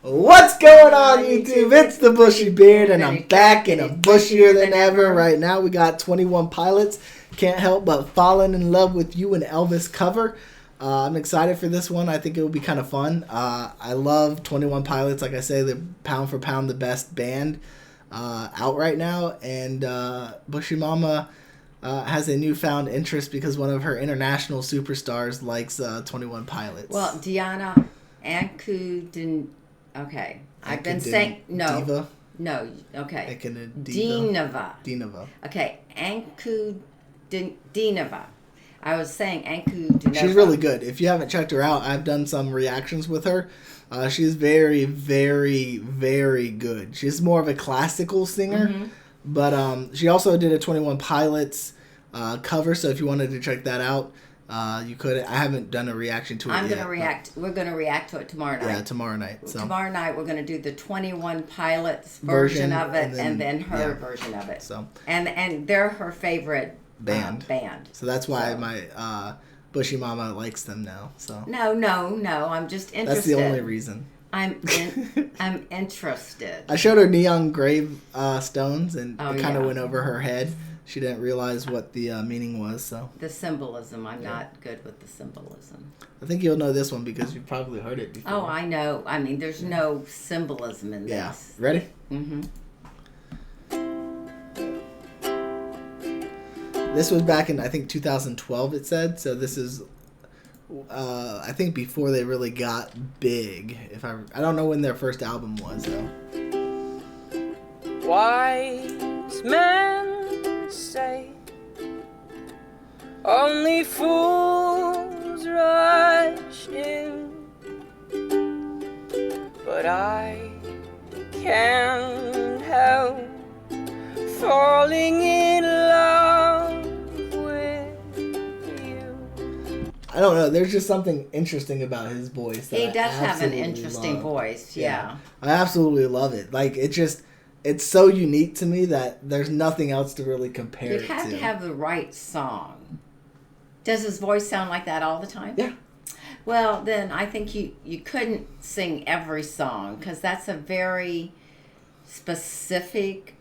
What's going on, YouTube? It's the Bushy Beard, and I'm back and I'm bushier than ever. Right now, we got 21 Pilots. Can't help but falling in love with you and Elvis cover. I'm excited for this one. I think it will be kind of fun. I love 21 Pilots. Like I say, they're pound for pound the best band out right now. And Bushy Mama has a newfound interest because one of her international superstars likes 21 Pilots. Well, Diana Anku. Okay. I've been saying no. Diva? No. Okay. Dinava. Okay. Anku Dinava. I was saying Anku Dinava. She's really good. If you haven't checked her out, I've done some reactions with her. She's very, very, very good. She's more of a classical singer, but she also did a 21 Pilots cover. So if you wanted to check that out, you could. I haven't done a reaction to it yet. We're going to react to it tomorrow night. Yeah, tomorrow night. So. Tomorrow night we're going to do the 21 Pilots version of it, and then her version of it. So. And they're her favorite band. So that's why my Bushy Mama likes them now. So. No. I'm just interested. That's the only reason. I'm interested. I showed her neon grave stones, and it kind of went over her head. She didn't realize what the meaning was. So the symbolism, I'm not good with the symbolism. I think you'll know this one because you've probably heard it before. Oh, I know. I mean, there's no symbolism in this. Ready? This was back in, I think, 2012, it said. So this is, I think, before they really got big. I don't know when their first album was, though. Wise men say only fools rush in, but I can't help falling in love with you. I don't know. There's just something interesting about his voice. He does have an interesting voice. Yeah. I absolutely love it. Like, it's so unique to me that there's nothing else to really compare it to. You'd have to have the right song. Does his voice sound like that all the time? Yeah. Well, then I think you couldn't sing every song because that's a very specific,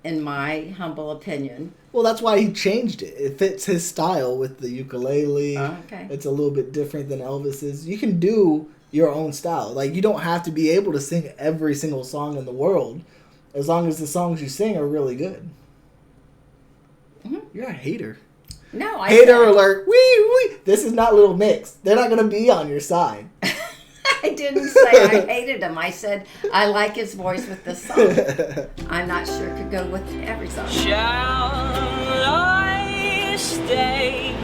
in my humble opinion. Well, that's why he changed it. It fits his style with the ukulele. Okay. It's a little bit different than Elvis's. You can do your own style. Like, you don't have to be able to sing every single song in the world. As long as the songs you sing are really good. You're a hater. No, Hater alert. Wee. This is not Little Mix. They're not going to be on your side. I didn't say I hated him. I said I like his voice with this song. I'm not sure it could go with every song. Shall I stay?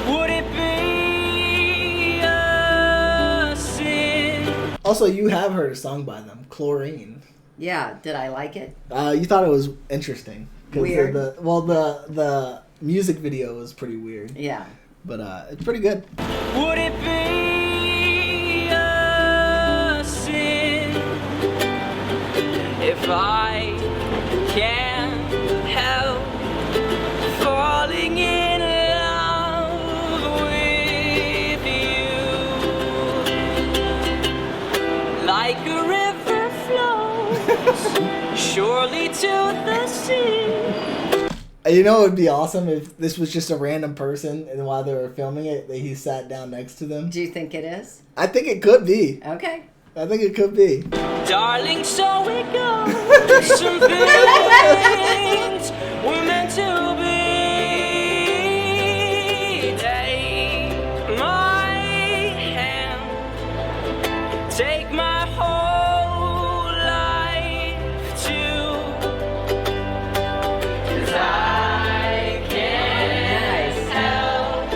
Would it be a sin? Also, you have heard a song by them, Chlorine. Yeah, did I like it? You thought it was interesting. Weird. The music video was pretty weird. Yeah. But it's pretty good. Would it be a sin if I can't help falling in love with you? Like a river flows surely to the sea. You know, it would be awesome if this was just a random person, and while they were filming it, he sat down next to them. Do you think it is? I think it could be. Okay. I think it could be. Darling, so it goes. Some things were meant to be. Take my hand, take my whole life too. 'Cause I can't help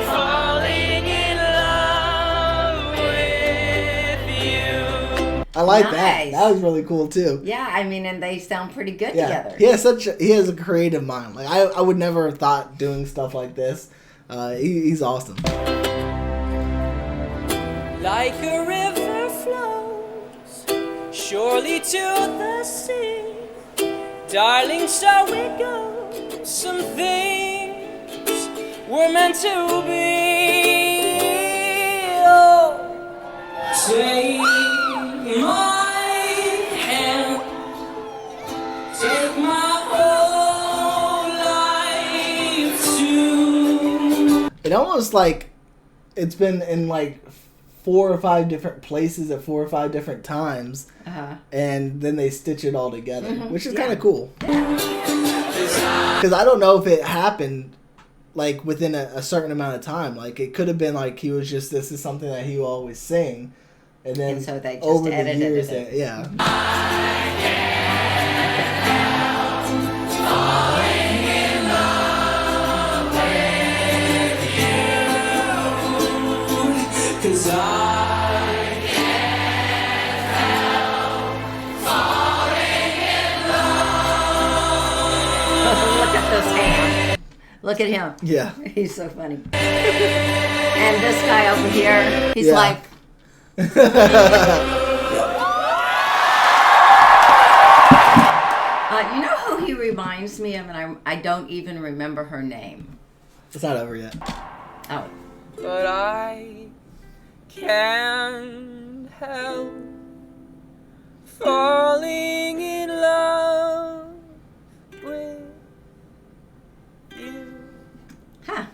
falling in love with you. I like that. Nice. That was really cool too. Yeah, I mean, and they sound pretty good Yeah, together. he has a creative mind. Like I would never have thought doing stuff like this. He's awesome. Like a river flows surely to the sea. Darling, so it goes. Some things were meant to be. Oh, take almost like it's been in like 4 or 5 different places at 4 or 5 different times, and then they stitch it all together, which is kind of cool. Because I don't know if it happened like within a certain amount of time. Like it could have been like he was just, this is something that he will always sing, and then so they just over the edited years, it. yeah. Look at him. Yeah. He's so funny. And this guy over here, he's like... you know who he reminds me of? And I don't even remember her name. It's not over yet. Oh. But I can't help falling in love with you. Huh.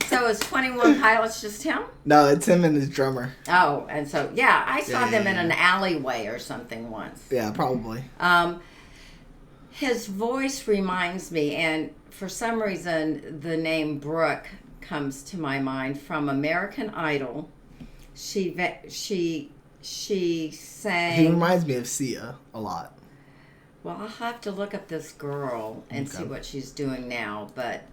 So is 21 Pilots just him? No, it's him and his drummer. Oh, and so, yeah, I saw them in an alleyway or something once. Yeah, probably. His voice reminds me, and for some reason, the name Brooke comes to my mind from American Idol. She sang... He reminds me of Sia a lot. Well, I'll have to look up this girl and see what she's doing now, but...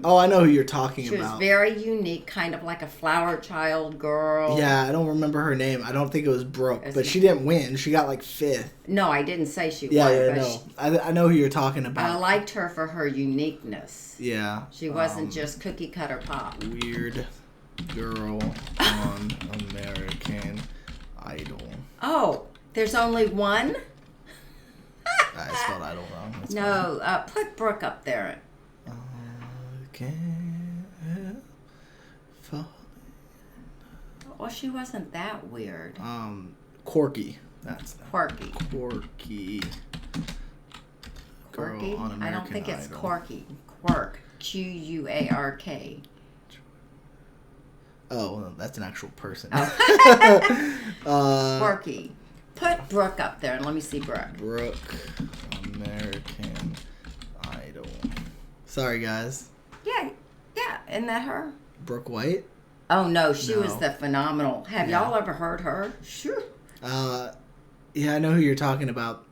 oh, I know who you're talking about. She was very unique, kind of like a flower child girl. Yeah, I don't remember her name. I don't think it was Brooke, but she didn't win. She got like 5th. No, I didn't say she won. Yeah, but no. I know who you're talking about. I liked her for her uniqueness. Yeah. She wasn't just cookie cutter pop. Weird girl on American Idol. Oh, there's only one? I spelled Idol wrong. That's No, put Brooke up there. Well, she wasn't that weird. Quirky. That's Quirky. Quirky. Girl Quirky? on American I don't think it's Idol. Quirky. Quirk. Quark. Oh, well, that's an actual person. Oh. Quirky. Put Brooke up there and let me see Brooke. Brooke, American Idol. Sorry, guys. Yeah. Isn't that her? Brooke White? Oh, no. She No. was the phenomenal. Have y'all ever heard her? Sure. Yeah, I know who you're talking about.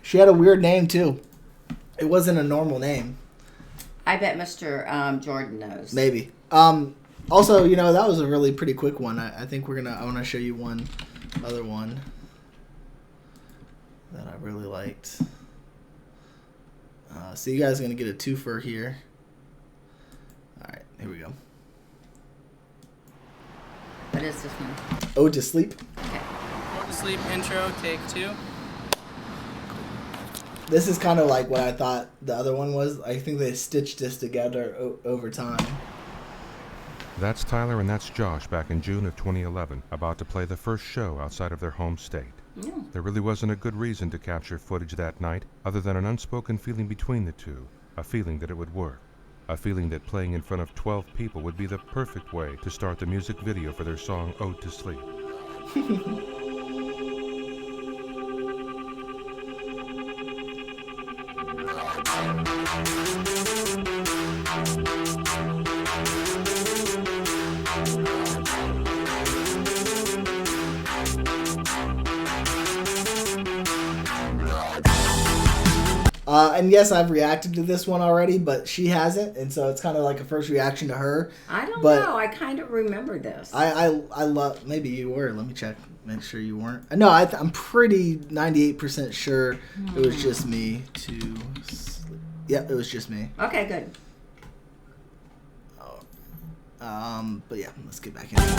She had a weird name, too. It wasn't a normal name. I bet Mr. Jordan knows. Maybe. Also, that was a really pretty quick one. I think I want to show you one other one that I really liked. So you guys are going to get a twofer here. Alright, here we go. What is this one? Ode to Sleep. Okay. Ode to Sleep intro, take 2. This is kind of like what I thought the other one was. I think they stitched this together over time. That's Tyler and that's Josh back in June of 2011, about to play the first show outside of their home state. There really wasn't a good reason to capture footage that night other than an unspoken feeling between the two, a feeling that it would work, a feeling that playing in front of 12 people would be the perfect way to start the music video for their song Ode to Sleep. And yes, I've reacted to this one already, but she hasn't, and so it's kind of like a first reaction to her. I don't know. I kind of remember this. I love. Maybe you were. Let me check. Make sure you weren't. No, I'm pretty 98% sure it was just me to sleep. Yep, it was just me. Okay, good. But yeah, let's get back into it.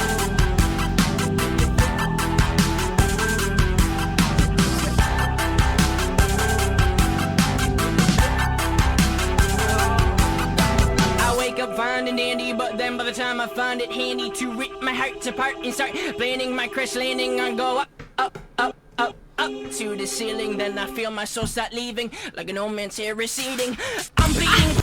Fine and dandy, but then by the time I find it handy to rip my heart apart and start planning my crash landing, I go up, up, up, up, Up to the ceiling, then I feel my soul start leaving like an old man's hair receding. I'm bleeding.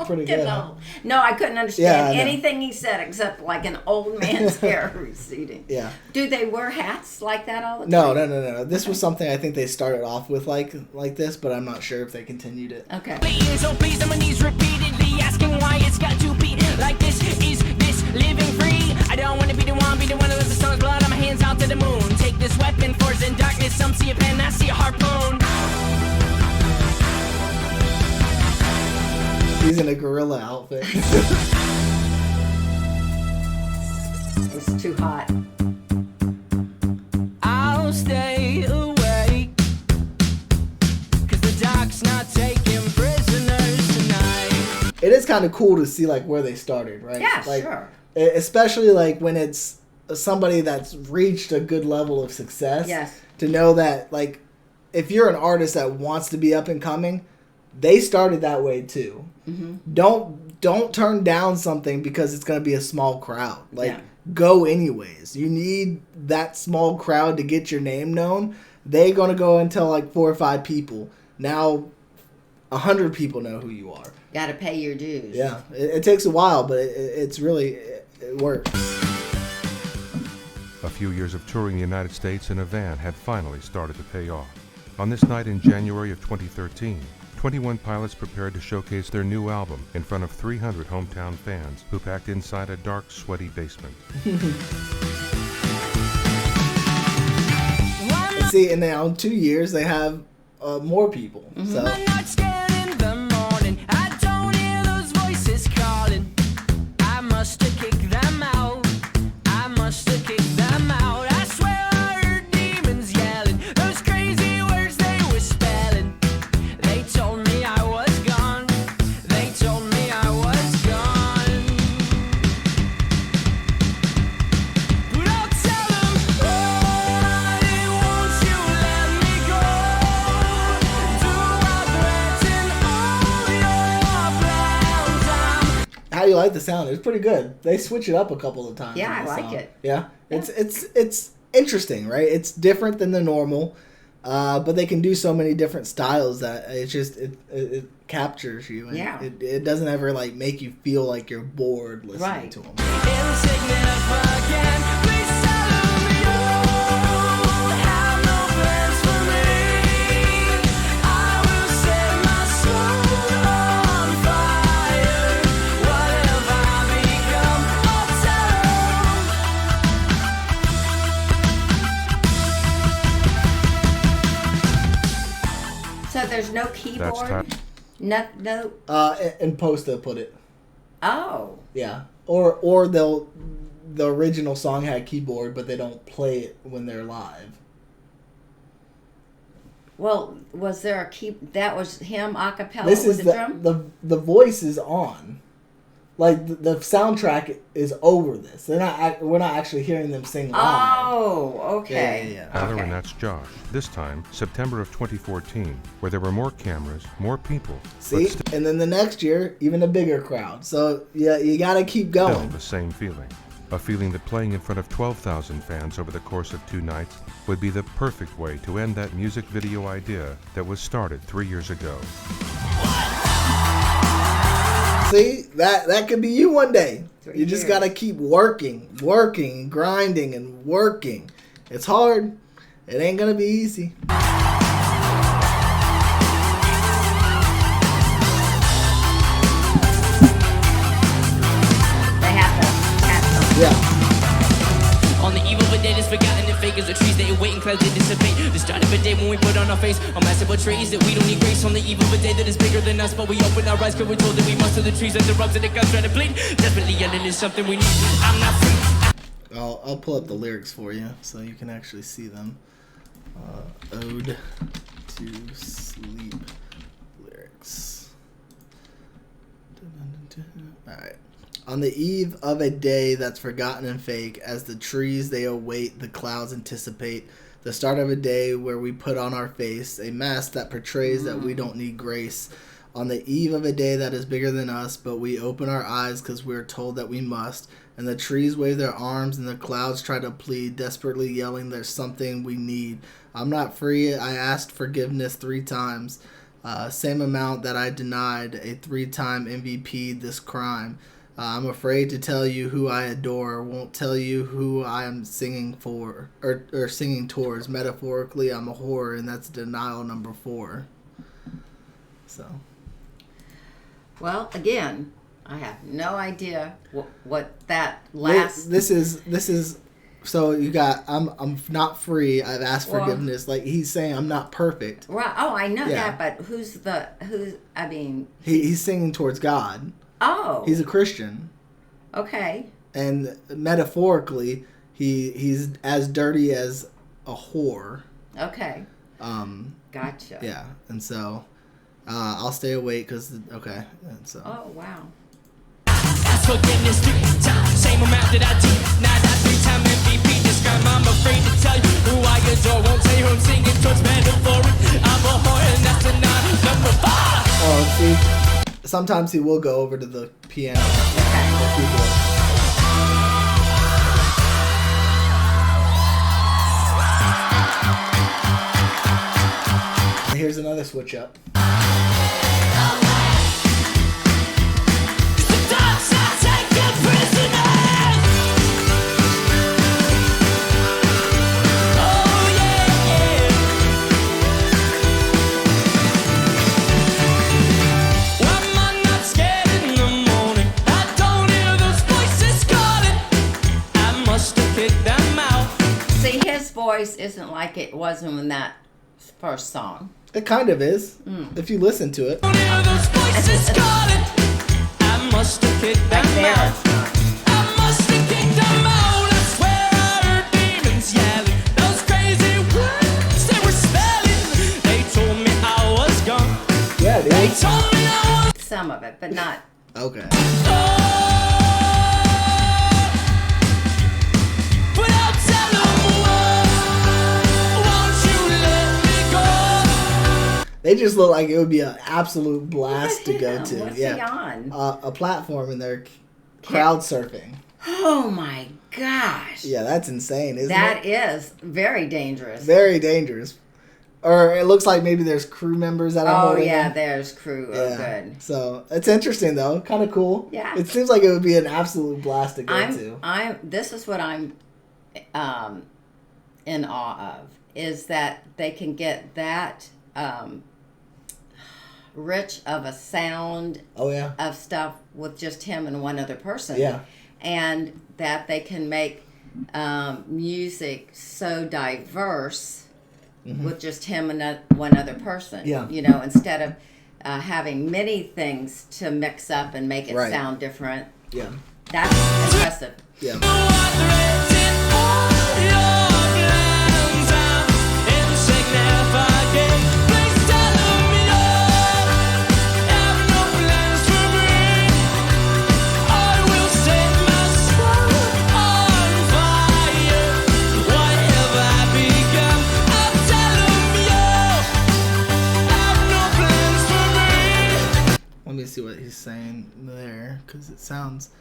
Pretty good. Huh? No, I couldn't understand Yeah, I know. anything he said except like an old man's hair receding. Yeah. Do they wear hats like that all the time? No. This was something I think they started off with like this, but I'm not sure if they continued it. Okay. Bleeding, so pleased on my knees repeatedly, asking why it's got to be like this. Is this living free? I don't want to be the one who lets the sun's blood on my hands out to the moon. Take this weapon, force in darkness. Some see a pen, I see a harpoon. He's in a gorilla outfit. It's too hot. I'll stay awake, 'cause the dark's not taking prisoners tonight. It is kind of cool to see like where they started, right? Yeah, like, sure. Especially like when it's somebody that's reached a good level of success. Yes. To know that like if you're an artist that wants to be up and coming, they started that way too. Mm-hmm. Don't turn down something because it's going to be a small crowd. Like Yeah. go anyways. You need that small crowd to get your name known. They're going to go and tell like 4 or 5 people. Now 100 people know who you are. Got to pay your dues. Yeah, it takes a while, but it's really it works. A few years of touring the United States in a van had finally started to pay off. On this night in January of 2013, 21 Pilots prepared to showcase their new album in front of 300 hometown fans who packed inside a dark, sweaty basement. And see, and now in 2 years they have more people. Mm-hmm. So I'm not scared in the morning. I don't hear those voices calling. I must have kicked them out. I must have kicked them out. I swear I heard demons yelling those crazy words they were spelling. They told me I was gone. They told me I was gone. But I'll tell them, why won't you let me go? Do I threaten all your plans? how do you like the sound? It's pretty good. They switch it up a couple of times. Yeah, in the I like song. it. Yeah, it's interesting, right? It's different than the normal, but they can do so many different styles that it just it captures you. And Yeah. it doesn't ever like make you feel like you're bored listening Right. to them. Insignificant, please tell me you have no plans for me. I will set my soul on fire. What have I become? So there's no keyboard? That's No. In post they'll put it. Oh. Yeah, or the original song had keyboard, but they don't play it when they're live. Well, was there a key? That was him a cappella This with is the drum? the voice is on. Like the soundtrack is over this. We're not actually hearing them sing live. Oh, okay. Yeah. Tyler, Okay. and that's Josh. This time, September of 2014, where there were more cameras, more people, See, but and then the next year, even a bigger crowd. So yeah, you gotta keep still going. the same feeling. A feeling that playing in front of 12,000 fans over the course of 2 nights would be the perfect way to end that music video idea that was started 3 years ago. See, that could be you one day. 3 You just years. gotta keep working, grinding, and working. It's hard. It ain't gonna be easy. They have to have something. Yeah. On the eve of a day that's forgotten and fake as the trees, they wait and clouds they dissipate. The start of a day when we put on our face on massive betrays that we don't need grace. On the eve of a day that is bigger than us, but we open our eyes cause we're told that we must. To the trees and the rubs and the guns trying to bleed. Desperately yelling is something we need. I'm not free. I'll pull up the lyrics for you so you can actually see them. Ode to Sleep lyrics. Alright. On the eve of a day that's forgotten and fake, as the trees they await, the clouds anticipate, the start of a day where we put on our face a mask that portrays that we don't need grace. On the eve of a day that is bigger than us, but we open our eyes because we're told that we must. And the trees wave their arms and the clouds try to plead, desperately yelling, there's something we need. I'm not free. I asked forgiveness 3 times. Same amount that I denied a 3-time MVP this crime. I'm afraid to tell you who I adore. Won't tell you who I am singing for or singing towards. Metaphorically, I'm a whore, and that's denial number 4. So. Well, again, I have no idea what that last. This is. So you got. I'm not free. I've asked forgiveness. Like he's saying, I'm not perfect. Right. Oh, I know that, but who's? I mean. He's singing towards God. Oh. He's a Christian. Okay. And metaphorically, he's as dirty as a whore. Okay. Gotcha. Yeah, and so I'll stay awake because okay, and so. Oh wow. Forgiveness 3 times, same amount that I did. Now that 3-time MVP this crime, I'm afraid to tell you who I adore. Won't tell you who I'm singing towards. Metaphoric, I'm a whore, and that's denial number 5. Oh, see. Sometimes he will go over to the piano. Here's another switch up. Voice isn't like it was in that first song. It kind of is, if you listen to it. I must have kicked them out. I must have kicked them out. I swear I heard demons yelling. Those crazy words they were spelling. They told me I was gone. Yeah, dude. They told me I was. Some of it, but not. Okay. They just look like it would be an absolute blast to go to. What's he on? A platform, and they're crowd surfing. Oh my gosh. Yeah, that's insane, isn't it? That is very dangerous. Very dangerous. Or it looks like maybe there's crew members that are holding them. There's crew. Oh, good. So it's interesting though, kind of cool. Yeah. It seems like it would be an absolute blast to go to. This is what I'm in awe of, is that they can get that rich of a sound of stuff with just him and one other person. Yeah. And that they can make music so diverse with just him and one other person. Yeah. You know, instead of having many things to mix up and make it sound different. Yeah. That's impressive. Yeah. Let me see what he's saying there, because it sounds.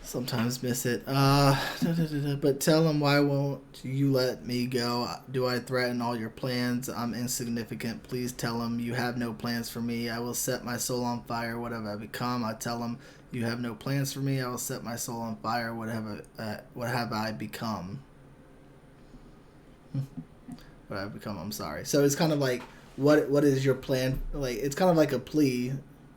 Sometimes miss it. But tell him, why won't you let me go? Do I threaten all your plans? I'm insignificant. Please tell him you have no plans for me. I will set my soul on fire. What have I become? I tell him you have no plans for me. I will set my soul on fire. What have I become? What have I become? I'm sorry. So it's kind of like, what is your plan? Like, it's kind of like a plea,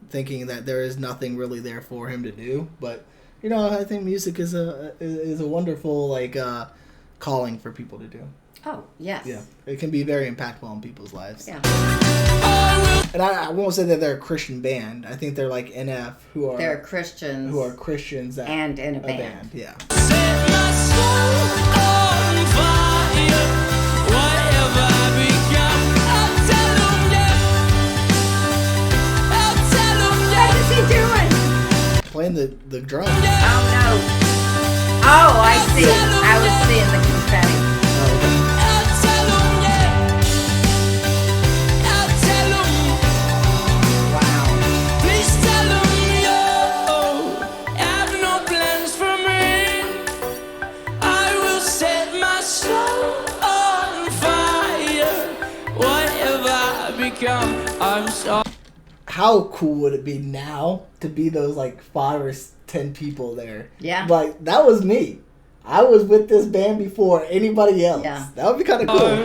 thinking that there is nothing really there for him to do, but. You know, I think music is a wonderful calling for people to do. Oh, yes. Yeah, it can be very impactful in people's lives. Yeah. And I won't say that they're a Christian band. I think they're like NF, they're Christians. who are Christians and in a band. Yeah. Set my soul on fire. Whatever I become, I'll tell them I'll tell them What is he doing? Playing the drums. Oh, no. Oh, I see. I was seeing the confetti. I'll tell them I'll tell them I'm sorry. How cool would it be now to be those like 5 or 10 people there? Yeah. Like, that was me. I was with this band before anybody else. Yeah. That would be kind of cool. Well,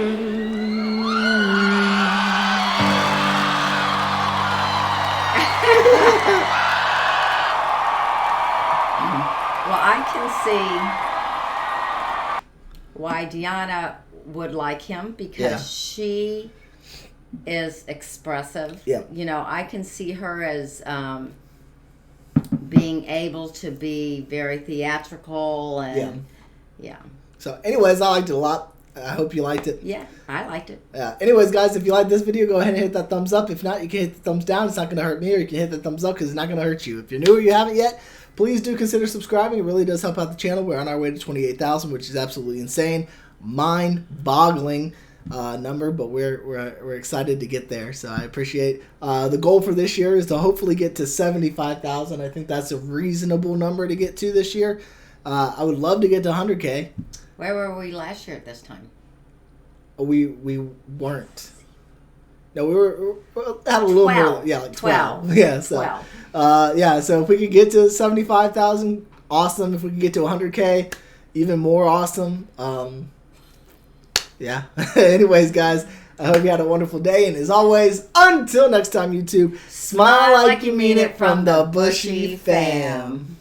I can see why Deanna would like him because Yeah. she is expressive. Yeah. You know, I can see her as being able to be very theatrical and yeah. So, anyways, I liked it a lot. I hope you liked it. Yeah, I liked it. Anyways, guys, if you like this video, go ahead and hit that thumbs up. If not, you can hit the thumbs down. It's not going to hurt me, or you can hit the thumbs up because it's not going to hurt you. If you're new or you haven't yet, please do consider subscribing. It really does help out the channel. We're on our way to 28,000, which is absolutely insane. Mind-boggling number, but we're excited to get there. So I appreciate the goal for this year is to hopefully get to 75,000. I think that's a reasonable number to get to this year. I would love to get to 100K. Where were we last year at this time? We weren't. No, we had a little 12. more. Yeah, like 12. 12. Yeah, so 12. So if we could get to 75,000, awesome. If we could get to 100K, even more awesome. Yeah. Anyways, guys, I hope you had a wonderful day, and as always, until next time, YouTube, smile like you mean it from the Bushy fam.